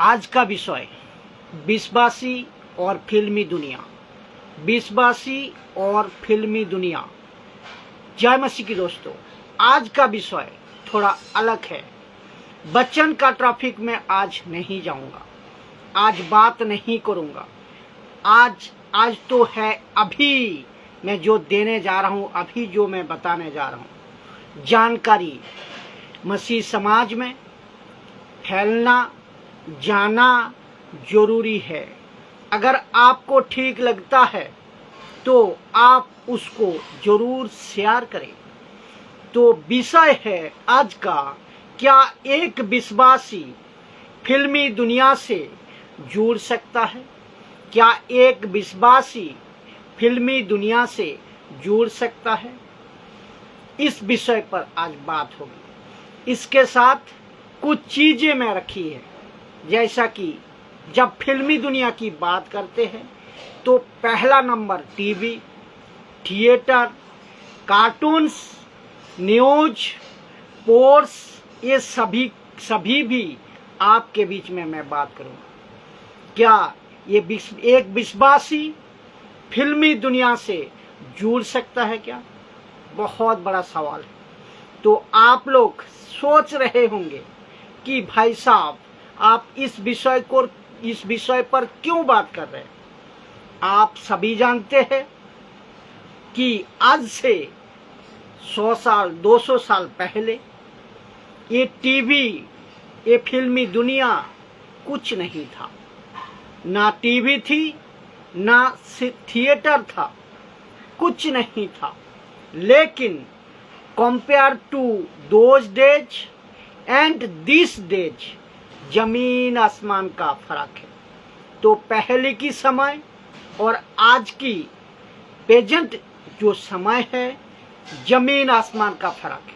आज का विषय विश्वासी और फिल्मी दुनिया। विश्वासी और फिल्मी दुनिया। जय मसीह की दोस्तों, आज का विषय थोड़ा अलग है। बच्चन का ट्रैफिक में आज नहीं जाऊंगा, आज बात नहीं करूंगा। आज तो है अभी मैं जो देने जा रहा हूं, अभी जो मैं बताने जा रहा हूं, जानकारी मसीह समाज में फैलना जाना जरूरी है। अगर आपको ठीक लगता है तो आप उसको जरूर शेयर करें। तो विषय है आज का, क्या एक विश्वासी फिल्मी दुनिया से जुड़ सकता है? क्या एक विश्वासी फिल्मी दुनिया से जुड़ सकता है? इस विषय पर आज बात होगी। इसके साथ कुछ चीजें मैं रखी है, जैसा कि जब फिल्मी दुनिया की बात करते हैं तो पहला number TV, theatre, cartoons, news, sports, ये सभी भी आपके बीच में मैं बात करूंगा। क्या ये एक विश्वासी फिल्मी दुनिया से जुड़ सकता है? क्या बहुत बड़ा सवाल है। तो आप लोग सोच रहे होंगे कि भाई साहब, आप इस विषय पर क्यों बात कर रहे हैं? आप सभी जानते हैं कि आज से 100 साल 200 साल पहले ये टीवी, ये फिल्मी दुनिया कुछ नहीं था। ना टीवी थी, ना थिएटर था, कुछ नहीं था। लेकिन compare to those days and this days, जमीन आसमान का फर्क है। तो पहले की समय और आज की प्रेजेंट जो समय है, जमीन आसमान का फर्क है।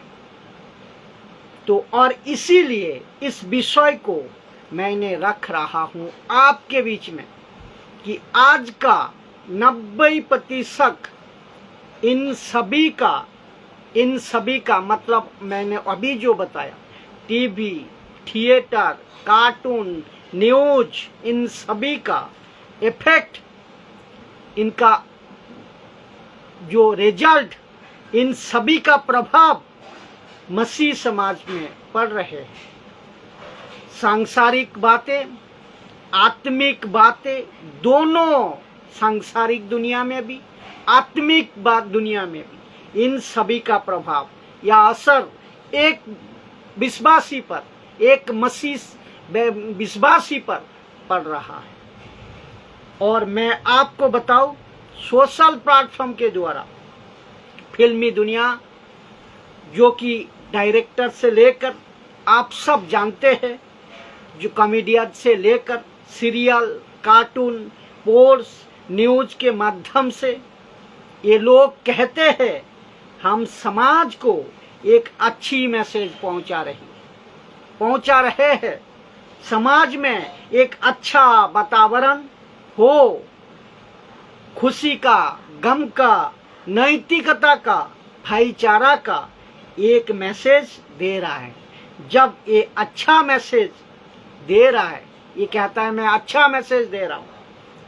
तो और इसीलिए इस विषय को मैंने रख रहा हूं आपके बीच में कि आज का 90% इन सभी का मतलब मैंने अभी जो बताया, टीवी, थिएटर, कार्टून, न्यूज, इन सभी का इफेक्ट, इनका जो रिजल्ट, इन सभी का प्रभाव मसीह समाज में पड़ रहे हैं। सांसारिक बातें, आत्मिक बातें, दोनों, सांसारिक दुनिया में भी, आत्मिक बात दुनिया में भी, इन सभी का प्रभाव या असर एक विश्वासी पर, एक मसीह विश्वासी पर पड़ रहा है। और मैं आपको बताऊं, सोशल प्लेटफॉर्म के द्वारा फिल्मी दुनिया, जो कि डायरेक्टर से लेकर आप सब जानते हैं, जो कॉमेडियन से लेकर सीरियल, कार्टून, स्पोर्ट्स, न्यूज के माध्यम से ये लोग कहते हैं हम समाज को एक अच्छी मैसेज पहुंचा रहे हैं। समाज में एक अच्छा वातावरण हो, खुशी का, गम का, नैतिकता का, भाईचारा का एक मैसेज दे रहा है। जब ये अच्छा मैसेज दे रहा है, ये कहता है मैं अच्छा मैसेज दे रहा हूं,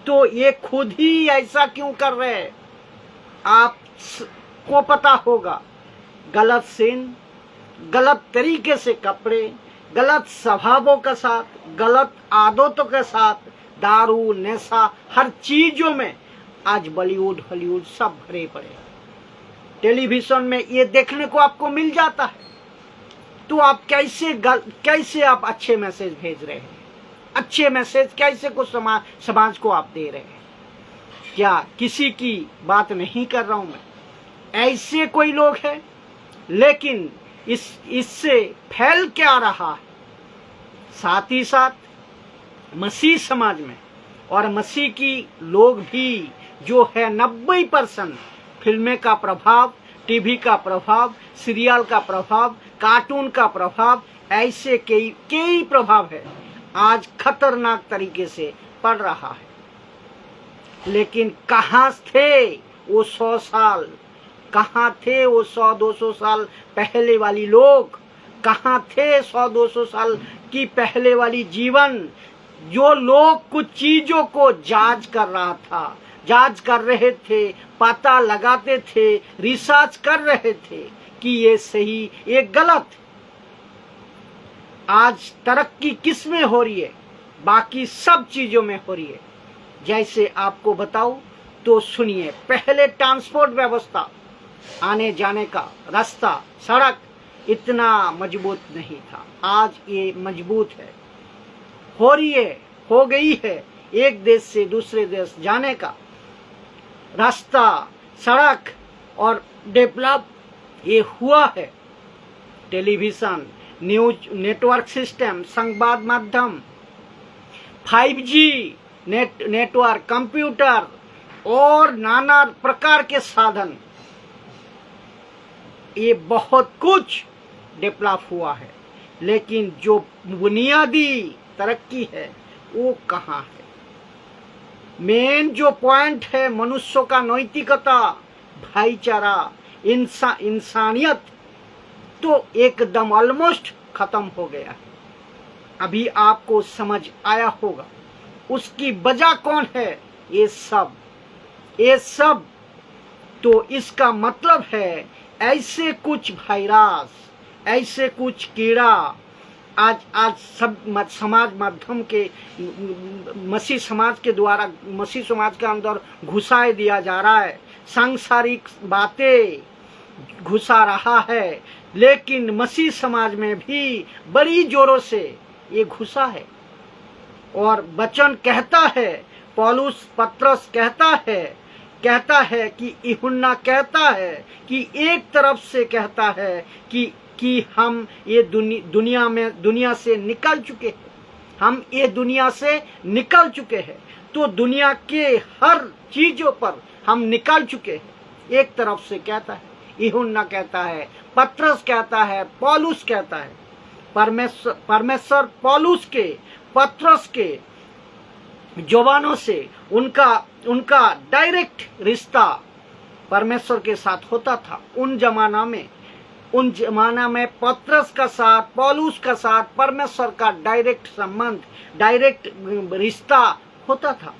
तो ये खुद ही ऐसा क्यों कर रहे हैं? आपको पता होगा, गलत सीन, गलत तरीके से कपड़े, गलत स्वभावों के साथ, गलत आदतों के साथ, दारू, नशा, हर चीजों में आज बॉलीवुड, हॉलीवुड सब भरे पड़े। टेलीविजन में ये देखने को आपको मिल जाता है। तो आप कैसे आप अच्छे मैसेज भेज रहे हैं? अच्छे मैसेज कैसे को समाज को आप दे रहे हैं? क्या किसी की बात नहीं कर रहा हूं मैं, ऐसे कोई लोग हैं, लेकिन इससे फैल क्या रहा है? साथ ही साथ मसीह समाज में और मसीह की लोग भी जो है 90% फिल्में का प्रभाव, टीवी का प्रभाव, सीरियल का प्रभाव, कार्टून का प्रभाव, ऐसे कई प्रभाव है आज खतरनाक तरीके से पड़ रहा है। लेकिन कहाँ थे वो 100 साल? कहाँ थे वो 100-200 साल पहले वाली लोग? कहाँ थे 100-200 साल की पहले वाली जीवन? जो लोग कुछ चीजों को जांच कर रहे थे, पता लगाते थे, रिसर्च कर रहे थे कि ये सही ये गलत। आज तरक्की किस में हो रही है? बाकी सब चीजों में हो रही है। जैसे आपको बताऊं तो सुनिए, पहले ट्रांसपोर्ट व्यवस्था, आने जाने का रास्ता, सड़क इतना मजबूत नहीं था। आज ये मजबूत है, हो रही है, हो गई है। एक देश से दूसरे देश जाने का रास्ता, सड़क और डेवलप ये हुआ है। टेलीविजन, न्यूज नेटवर्क सिस्टम, संवाद माध्यम, 5G नेटवर्क, कंप्यूटर और नाना प्रकार के साधन, ये बहुत कुछ डेवलप हुआ है। लेकिन जो बुनियादी तरक्की है वो कहाँ है? मेन जो पॉइंट है मनुष्यों का नैतिकता, भाईचारा, इंसानियत तो एकदम ऑलमोस्ट खत्म हो गया है। अभी आपको समझ आया होगा उसकी वजह कौन है? ये सब तो इसका मतलब है ऐसे कुछ वायरस, ऐसे कुछ कीड़ा आज सब समाज माध्यम के मसीह समाज के द्वारा मसीह समाज के अंदर घुसाए दिया जा रहा है। सांसारिक बातें घुसा रहा है, लेकिन मसीह समाज में भी बड़ी जोरों से ये घुसा है। और वचन कहता है, पौलुस पत्रस कहता है कि यूहन्ना कहता है कि एक तरफ से कहता है कि हम ये दुनिया से निकल चुके हैं, हम ये दुनिया से निकल चुके हैं। तो दुनिया के हर चीजों पर हम निकल चुके हैं। एक तरफ से कहता है, यूहन्ना कहता है, पत्रस कहता है, पौलुस कहता है। परमेश्वर पौलुस के, पत्रस के जवानों से उनका डायरेक्ट रिश्ता परमेश्वर के साथ होता था। उन जमाना में पत्रस का साथ, पौलुस का साथ परमेश्वर का डायरेक्ट संबंध, डायरेक्ट रिश्ता होता था।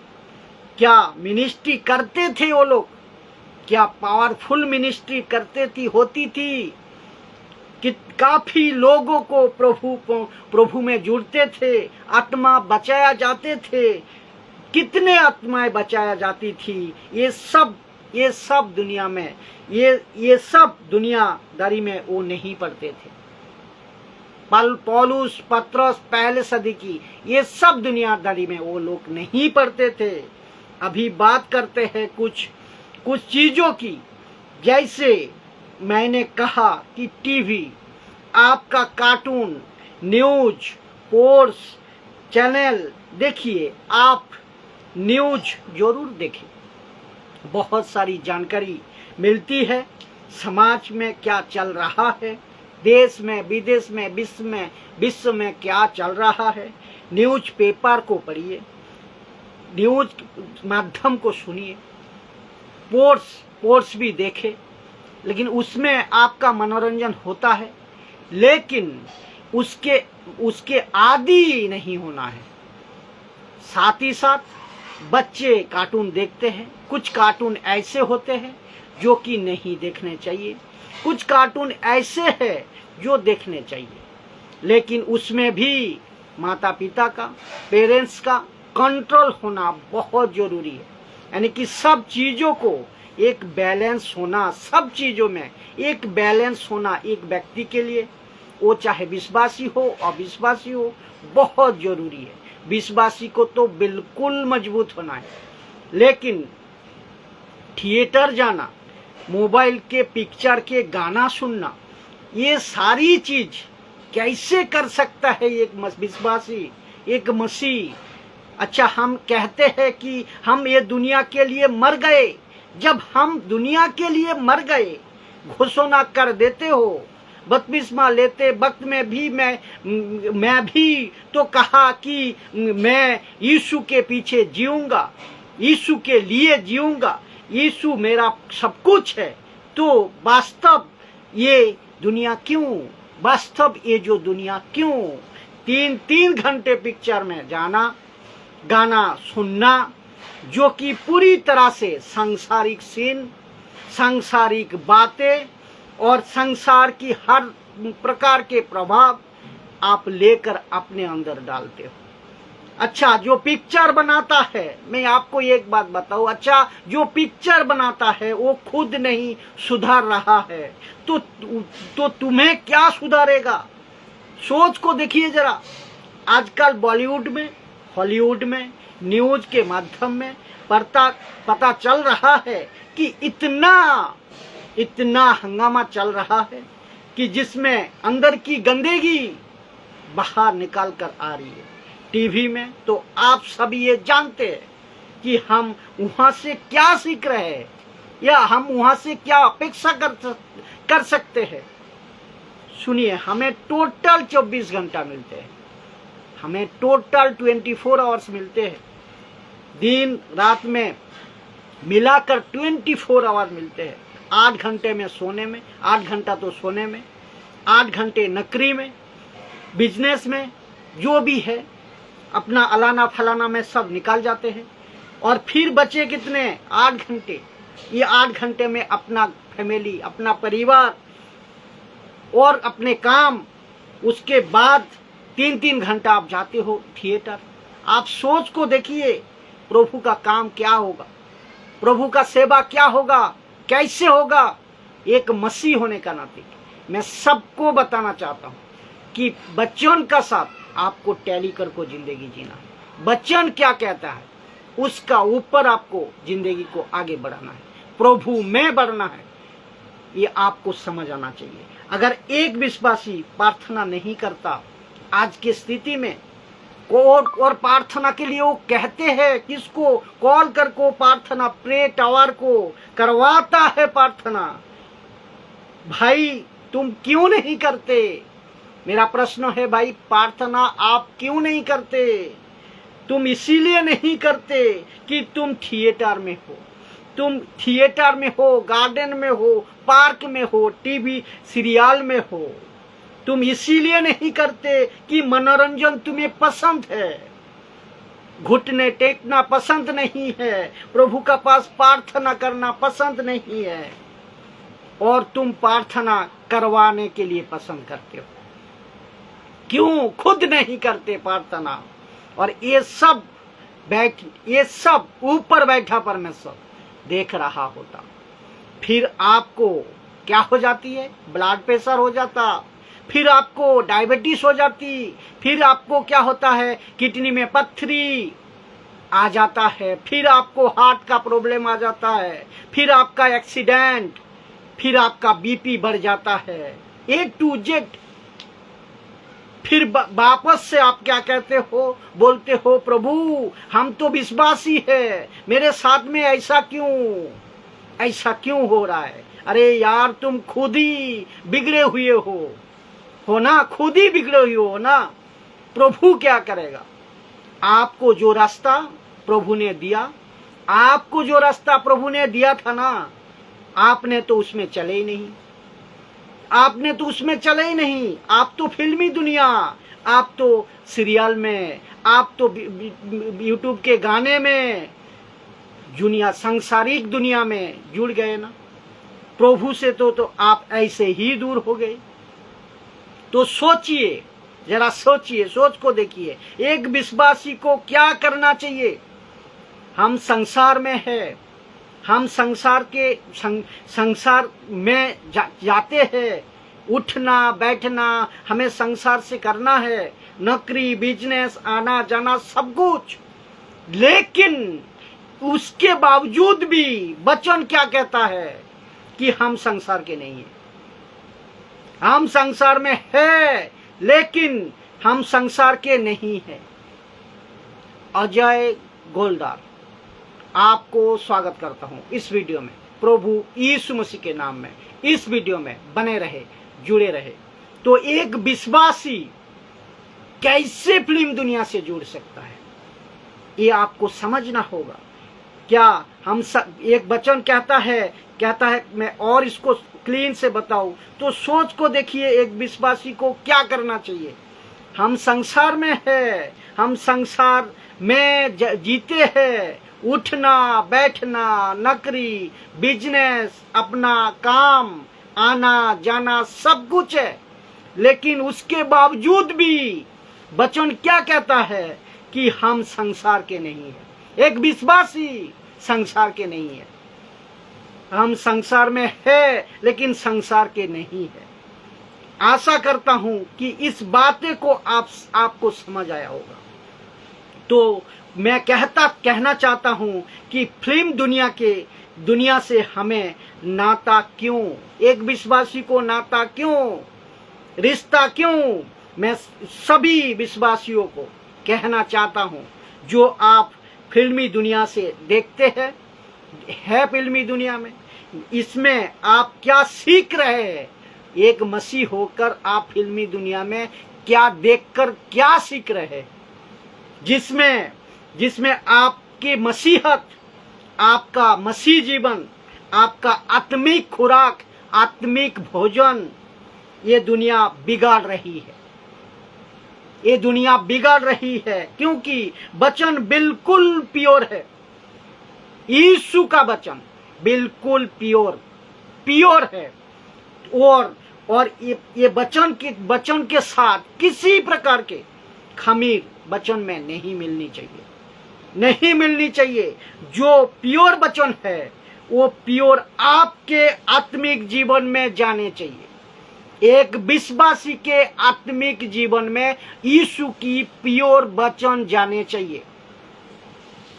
क्या मिनिस्ट्री करते थे वो लोग? क्या पावरफुल मिनिस्ट्री होती थी कि काफी लोगों को प्रभु में जुड़ते थे, आत्मा बचाया जाते थे। कितने आत्माएं बचाया जाती थी? ये सब दुनिया में ये सब दुनियादारी में वो नहीं पढ़ते थे। पौलुस पत्रस पहले सदी की ये सब दुनियादारी में वो लोग नहीं पढ़ते थे। अभी बात करते हैं कुछ चीजों की। जैसे मैंने कहा कि टीवी, आपका कार्टून, न्यूज, स्पोर्ट्स चैनल देखिए, आप न्यूज जरूर देखें। बहुत सारी जानकारी मिलती है समाज में क्या चल रहा है, देश में, विदेश में, विश्व में क्या चल रहा है। न्यूज पेपर को पढ़िए, न्यूज माध्यम को सुनिए, स्पोर्ट्स भी देखे, लेकिन उसमें आपका मनोरंजन होता है, लेकिन उसके आदी नहीं होना है। साथ ही साथ बच्चे कार्टून देखते हैं। कुछ कार्टून ऐसे होते हैं जो कि नहीं देखने चाहिए, कुछ कार्टून ऐसे हैं जो देखने चाहिए, लेकिन उसमें भी माता पिता का, पेरेंट्स का कंट्रोल होना बहुत जरूरी है। यानी कि सब चीजों को एक बैलेंस होना, सब चीजों में एक बैलेंस होना एक व्यक्ति के लिए, वो चाहे विश्वासी हो अविश्वासी हो, बहुत जरूरी है। विश्वासी को तो बिल्कुल मजबूत होना है, लेकिन थिएटर जाना, मोबाइल के पिक्चर के गाना सुनना, ये सारी चीज कैसे कर सकता है एक विश्वासी, एक मसीह? अच्छा, हम कहते हैं कि हम ये दुनिया के लिए मर गए। जब हम दुनिया के लिए मर गए, घोषणा कर देते हो, बपतिस्मा लेते वक्त में भी मैं भी तो कहा कि मैं यीशु के पीछे जीऊंगा, यीशु के लिए जीऊंगा, यीशु मेरा सब कुछ है। तो वास्तव ये दुनिया क्यों, वास्तव ये जो दुनिया क्यों 3 घंटे पिक्चर में जाना गाना सुनना, जो कि पूरी तरह से सांसारिक सीन, सांसारिक बातें और संसार की हर प्रकार के प्रभाव आप लेकर अपने अंदर डालते हो। अच्छा, जो पिक्चर बनाता है, मैं आपको एक बात बताऊं, अच्छा जो पिक्चर बनाता है वो खुद नहीं सुधार रहा है तो तुम्हें क्या सुधारेगा? सोच को देखिए जरा। आजकल बॉलीवुड में, हॉलीवुड में, न्यूज के माध्यम में पता चल रहा है कि इतना हंगामा चल रहा है कि जिसमें अंदर की गंदगी बाहर निकाल कर आ रही है। टीवी में तो आप सभी ये जानते हैं कि हम वहां से क्या सीख रहे हैं या हम वहां से क्या अपेक्षा कर सकते हैं। सुनिए, हमें टोटल 24 घंटा मिलते हैं, हमें टोटल 24 आवर्स मिलते हैं, दिन रात में मिलाकर 24 आवर मिलते हैं। 8 घंटे में सोने में, 8 घंटा तो सोने में, 8 घंटे नौकरी में, बिजनेस में, जो भी है अपना अलाना फलाना में सब निकाल जाते हैं। और फिर बचे कितने? 8 घंटे। ये 8 घंटे में अपना फैमिली, अपना परिवार और अपने काम, उसके बाद 3-3 घंटा आप जाते हो थिएटर। आप सोच को देखिए, प्रभु का काम क्या होगा, प्रभु का सेवा क्या होगा, कैसे होगा। एक मसीह होने का नाते मैं सबको बताना चाहता हूं कि बच्चन का साथ आपको टैली कर को जिंदगी जीना है। बच्चन क्या कहता है उसका ऊपर आपको जिंदगी को आगे बढ़ाना है, प्रभु में बढ़ना है। ये आपको समझ आना चाहिए। अगर एक विश्वासी प्रार्थना नहीं करता आज की स्थिति में, और प्रार्थना के लिए वो कहते हैं किसको? कॉल कर को प्रार्थना, प्रे टावर को करवाता है प्रार्थना। भाई तुम क्यों नहीं करते? मेरा प्रश्न है भाई, प्रार्थना आप क्यों नहीं करते? तुम इसीलिए नहीं करते कि तुम थिएटर में हो, तुम थिएटर में हो, गार्डन में हो, पार्क में हो, टीवी सीरियल में हो। तुम इसीलिए नहीं करते कि मनोरंजन तुम्हें पसंद है, घुटने टेकना पसंद नहीं है, प्रभु का पास प्रार्थना करना पसंद नहीं है, और तुम प्रार्थना करवाने के लिए पसंद करते हो। क्यों खुद नहीं करते प्रार्थना? और ये सब ऊपर बैठा परमेश्वर देख रहा होता, फिर आपको क्या हो जाती है? ब्लड प्रेशर हो जाता, फिर आपको डायबिटीज हो जाती, फिर आपको क्या होता है? किडनी में पत्थरी आ जाता है, फिर आपको हार्ट का प्रॉब्लम आ जाता है, फिर आपका एक्सीडेंट, फिर आपका बीपी बढ़ जाता है, A to Z। फिर वापस से आप क्या कहते हो? बोलते हो प्रभु हम तो विश्वासी है, मेरे साथ में ऐसा क्यों हो रहा है? अरे यार तुम खुद ही बिगड़े हुए हो ना, खुद ही बिगड़े हुए हो ना। प्रभु क्या करेगा? आपको जो रास्ता प्रभु ने दिया, आपको जो रास्ता प्रभु ने दिया था ना, आपने तो उसमें चले ही नहीं, आपने तो उसमें चले ही नहीं। आप तो फिल्मी दुनिया, आप तो सीरियल में, आप तो यूट्यूब के गाने में, दुनिया सांसारिक दुनिया में जुड़ गए ना। प्रभु से तो आप ऐसे ही दूर हो गए। तो सोचिए, जरा सोचिए, सोच को देखिए, एक विश्वासी को क्या करना चाहिए? हम संसार में है, हम संसार में जाते हैं, उठना बैठना हमें संसार से करना है, नौकरी बिजनेस आना जाना सब कुछ। लेकिन उसके बावजूद भी वचन क्या कहता है कि हम संसार के नहीं हैं। हम संसार में है लेकिन हम संसार के नहीं हैं। अजय गोलदार आपको स्वागत करता हूं इस वीडियो में। प्रभु यीशु मसीह के नाम में इस वीडियो में बने रहे, जुड़े रहे। तो एक विश्वासी कैसे फिल्म दुनिया से जुड़ सकता है, ये आपको समझना होगा। क्या हम एक वचन कहता है मैं और इसको क्लीन से बताऊं, तो सोच को देखिए, एक विश्वासी को क्या करना चाहिए। हम संसार में है, हम संसार में जीते हैं, उठना बैठना, नौकरी, बिजनेस, अपना काम, आना जाना सब कुछ है। लेकिन उसके बावजूद भी वचन क्या कहता है कि हम संसार के नहीं है। एक विश्वासी संसार के नहीं है। हम संसार में है लेकिन संसार के नहीं है। आशा करता हूं कि इस बातें को आपको समझ आया होगा। तो मैं कहना चाहता हूं कि फिल्म दुनिया से हमें नाता क्यों, एक विश्वासी को नाता क्यों, रिश्ता क्यों। मैं सभी विश्वासियों को कहना चाहता हूं, जो आप फिल्मी दुनिया से देखते हैं फिल्मी दुनिया में, इसमें आप क्या सीख रहे हैं। एक मसीह होकर आप फिल्मी दुनिया में क्या देखकर क्या सीख रहे हैं, जिसमें आपकी मसीहत, आपका मसीह जीवन, आपका आत्मिक खुराक, आत्मिक भोजन, ये दुनिया बिगाड़ रही है। ये दुनिया बिगाड़ रही है क्योंकि वचन बिल्कुल प्योर है। यीशु का वचन बिल्कुल प्योर है। और ये वचन के साथ किसी प्रकार के खमीर वचन में नहीं मिलनी चाहिए। जो प्योर वचन है वो प्योर आपके आत्मिक जीवन में जाने चाहिए। एक विश्वासी के आत्मिक जीवन में यीशु की प्योर वचन जाने चाहिए,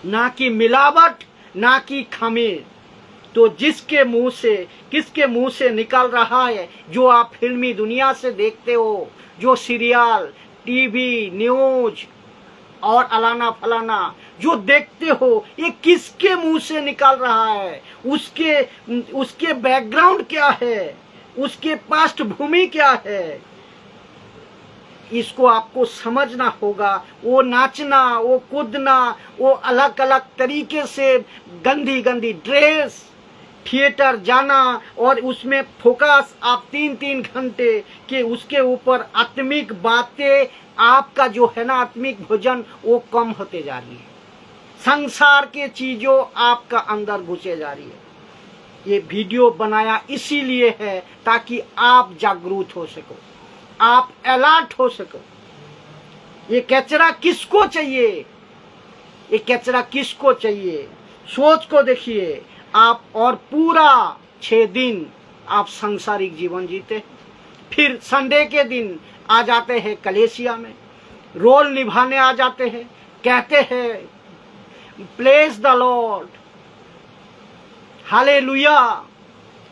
ना कि मिलावट, ना कि खमीर। तो किसके मुंह से निकल रहा है, जो आप फिल्मी दुनिया से देखते हो, जो सीरियल, टीवी, न्यूज और अलाना फलाना जो देखते हो, ये किसके मुंह से निकल रहा है, उसके बैकग्राउंड क्या है, उसके पृष्ठभूमि क्या है, इसको आपको समझना होगा। वो नाचना, वो कूदना, वो अलग अलग तरीके से गंदी ड्रेस, थिएटर जाना और उसमें फोकस आप 3-3 घंटे के उसके ऊपर आत्मिक बातें, आपका जो है ना आत्मिक भोजन वो कम होते जा रही है। संसार के चीजों आपका अंदर घुसे जा रही है। ये वीडियो बनाया इसीलिए है ताकि आप जागरूक हो सको, आप अलर्ट हो सको। ये कचरा किसको चाहिए, ये कचरा किसको चाहिए, सोच को देखिए आप। और पूरा 6 दिन आप सांसारिक जीवन जीते, फिर संडे के दिन आ जाते हैं कलेसिया में, रोल निभाने आ जाते हैं, कहते हैं प्रेज द लॉर्ड, हालेलुया,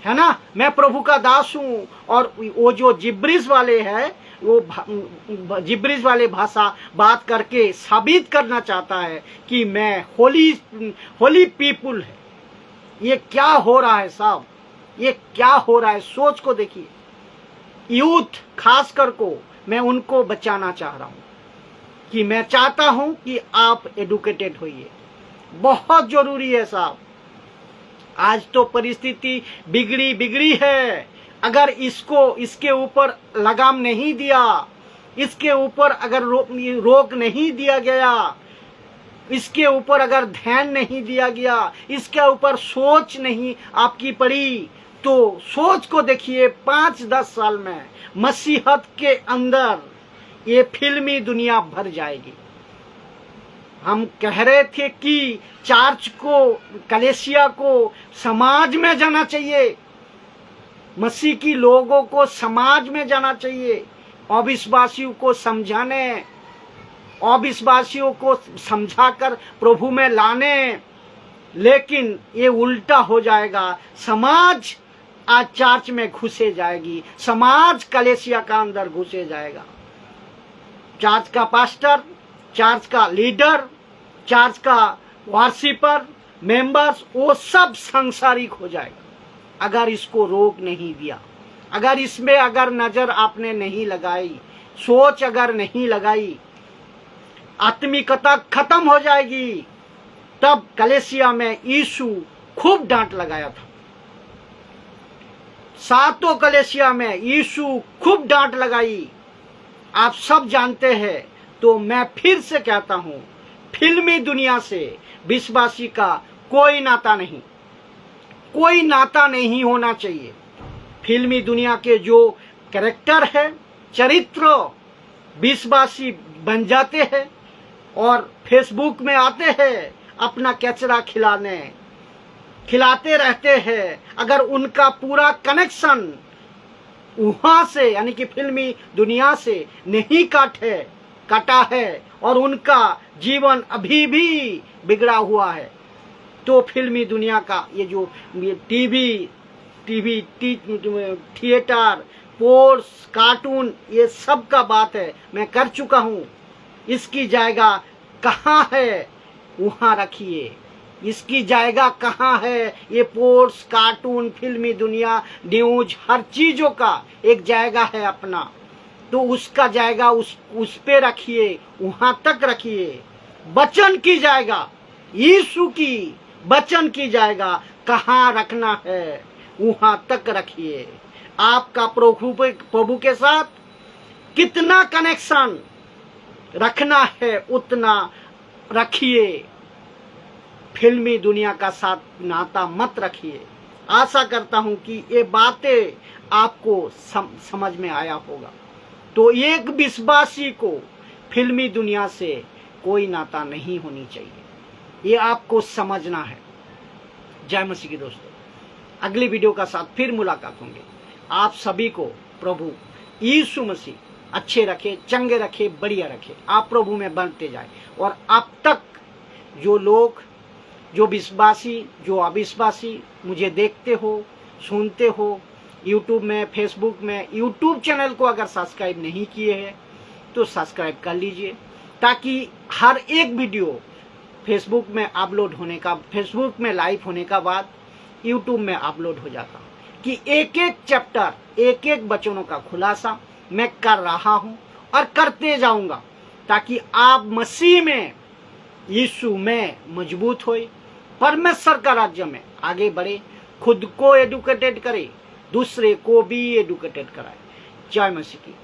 है ना, मैं प्रभु का दास हूं। और वो जो जिब्रिश वाले हैं, वो जिब्रिश वाले भाषा बात करके साबित करना चाहता है कि मैं होली पीपुल है। ये क्या हो रहा है साहब, ये क्या हो रहा है, सोच को देखिए। यूथ खासकर को मैं उनको बचाना चाह रहा हूं कि मैं चाहता हूं कि आप एडुकेटेड होइए, बहुत जरूरी है साहब। आज तो परिस्थिति बिगड़ी है। अगर इसके ऊपर लगाम नहीं दिया, इसके ऊपर अगर रोक नहीं दिया गया, इसके ऊपर अगर ध्यान नहीं दिया गया, इसके ऊपर सोच नहीं आपकी पड़ी, तो सोच को देखिए 5-10 साल में मसीहत के अंदर ये फिल्मी दुनिया भर जाएगी। हम कह रहे थे कि चर्च को, कलेसिया को समाज में जाना चाहिए, मसीह की लोगों को समाज में जाना चाहिए, अविश्वासियों को समझाने, अविश्वासियों को समझाकर प्रभु में लाने। लेकिन ये उल्टा हो जाएगा, समाज आज चर्च में घुसे जाएगी, समाज कलेसिया का अंदर घुसे जाएगा। चर्च का पास्टर, चर्च का लीडर, चर्च का वर्शिपर, मेंबर्स, वो सब सांसारिक हो जाएगा अगर इसको रोक नहीं दिया, अगर इसमें अगर नजर आपने नहीं लगाई, सोच अगर नहीं लगाई, आत्मिकता खत्म हो जाएगी। तब कलेसिया में यीशु खूब डांट लगाया था, 7 कलेसिया में यीशु खूब डांट लगाई, आप सब जानते हैं। तो मैं फिर से कहता हूं, फिल्मी दुनिया से विश्वासी का कोई नाता नहीं, कोई नाता नहीं होना चाहिए। फिल्मी दुनिया के जो कैरेक्टर है, चरित्र विश्वासी बन जाते हैं और फेसबुक में आते हैं अपना कचरा खिलाते रहते हैं। अगर उनका पूरा कनेक्शन वहां से यानी कि फिल्मी दुनिया से नहीं कटा है और उनका जीवन अभी भी बिगड़ा हुआ है, तो फिल्मी दुनिया का ये जो टीवी थिएटर, पोर्स, कार्टून, ये सब का बात है, मैं कर चुका हूँ। इसकी जगह कहाँ है वहाँ रखिए। इसकी जगह कहाँ है? ये पोर्स, कार्टून, फिल्मी दुनिया, न्यूज, हर चीजों का एक जगह है अपना, तो उसका जगह उस पे रखिए, वहां तक रखिए। वचन की जगह, यीशु की वचन की जगह कहाँ रखना है वहां तक रखिए। आपका प्रभु के साथ कितना कनेक्शन रखना है उतना रखिए। फिल्मी दुनिया का साथ नाता मत रखिए। आशा करता हूं कि ये बातें आपको समझ में आया होगा। तो एक विश्वासी को फिल्मी दुनिया से कोई नाता नहीं होनी चाहिए, ये आपको समझना है। जय मसीह की दोस्तों, अगली वीडियो का साथ फिर मुलाकात होंगे। आप सभी को प्रभु यीशु मसीह अच्छे रखे, चंगे रखे, बढ़िया रखे। आप प्रभु में बढ़ते जाए। और अब तक जो लोग, जो विश्वासी, जो अविश्वासी मुझे देखते हो, सुनते हो यूट्यूब में, फेसबुक में, यूट्यूब चैनल को अगर सब्सक्राइब नहीं किए हैं तो सब्सक्राइब कर लीजिए, ताकि हर एक वीडियो फेसबुक में अपलोड होने का, फेसबुक में लाइव होने का बाद यूट्यूब में अपलोड हो जाता, कि एक एक चैप्टर, एक एक वचनों का खुलासा मैं कर रहा हूं और करते जाऊंगा, ताकि आप मसीह में, यीशु में मजबूत होए, परमेश्वर का राज्य में आगे बढ़े, खुद को एडुकेटेड करे, दूसरे को भी एडुकेटेड कराए। जय मसीह की।